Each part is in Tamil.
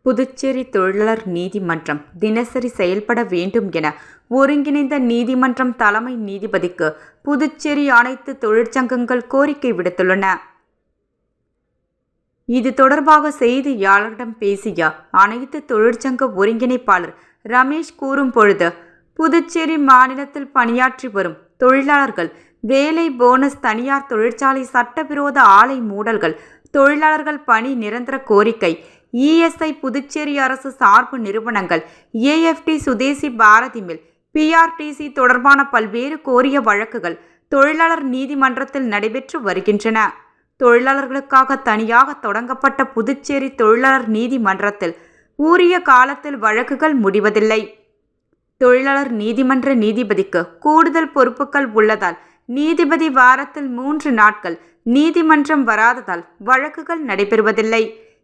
புதுச்சேரி தொழிலாளர் நீதிமன்றம் தினசரி செயல்பட வேண்டும் என ஒருங்கிணைந்த நீதிமன்றம் தலைமை நீதிபதிக்கு புதுச்சேரி அனைத்து தொழிற்சங்கங்கள் கோரிக்கை விடுத்துள்ளன. இது தொடர்பாக செய்தியாளர்களிடம் பேசிய அனைத்து தொழிற்சங்க ஒருங்கிணைப்பாளர் ரமேஷ் கூறும் பொழுது, புதுச்சேரி மாநிலத்தில் பணியாற்றி வரும் தொழிலாளர்கள் வேலை போனஸ், தனியார் தொழிற்சாலை சட்டவிரோத ஆலை மூடல்கள், தொழிலாளர்கள் பணி நிரந்தர கோரிக்கை, இஎஸ்ஐ, புதுச்சேரி அரசு சார்பு நிறுவனங்கள், AFT, Swadeshi Bharathi mill, PRTC தொடர்பான பல்வேறு கோரிய வழக்குகள் தொழிலாளர் நீதிமன்றத்தில் நடைபெற்று வருகின்றன. தொழிலாளர்களுக்காக தனியாக தொடங்கப்பட்ட புதுச்சேரி தொழிலாளர் நீதிமன்றத்தில் உரிய காலத்தில் வழக்குகள் முடிவதில்லை. தொழிலாளர் நீதிமன்ற நீதிபதிக்கு கூடுதல் பொறுப்புகள் உள்ளதால் நீதிபதி வாரத்தில் 3 நாட்கள் நீதிமன்றம் வராததால் வழக்குகள் நடைபெறுவதில்லை.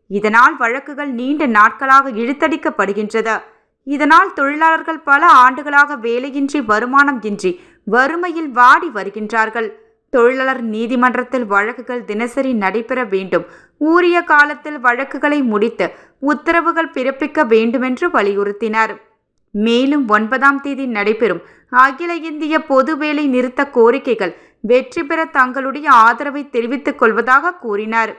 இதனால் வழக்குகள் நீண்ட நாட்களாக இழுத்தடிக்கப்படுகின்றது. இதனால் தொழிலாளர்கள் பல ஆண்டுகளாக வேலையின்றி, வருமானம் இன்றி வறுமையில் வாடி வருகின்றார்கள். தொழிலாளர் நீதிமன்றத்தில் வழக்குகள் தினசரி நடைபெற வேண்டும். உரிய காலத்தில் வழக்குகளை முடித்து உத்தரவுகள் பிறப்பிக்க வேண்டுமென்று வலியுறுத்தினார். மேலும் 9ஆம் தேதி நடைபெறும் அகில இந்திய பொது வேலை நிறுத்த கோரிக்கைகள் வெற்றி பெற தங்களுடைய ஆதரவை தெரிவித்துக் கொள்வதாக கூறினார்.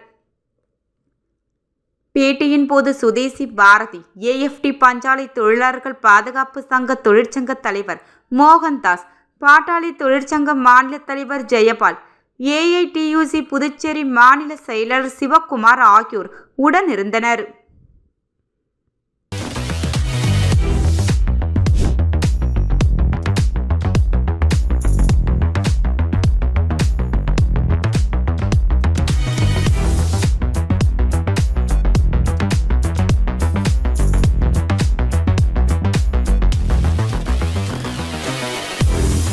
பேட்டியின் போது சுதேசி பாரதி, ஏஎஃப்டி, பஞ்சாலை தொழிலாளர்கள் பாதுகாப்பு சங்க தொழிற்சங்க தலைவர் மோகன்தாஸ், பாட்டாளி தொழிற்சங்க மாநில தலைவர் ஜெயபால், ஏஐடியூசி புதுச்சேரி மாநில செயலாளர் சிவக்குமார் ஆகியோர் உடனிருந்தனர்.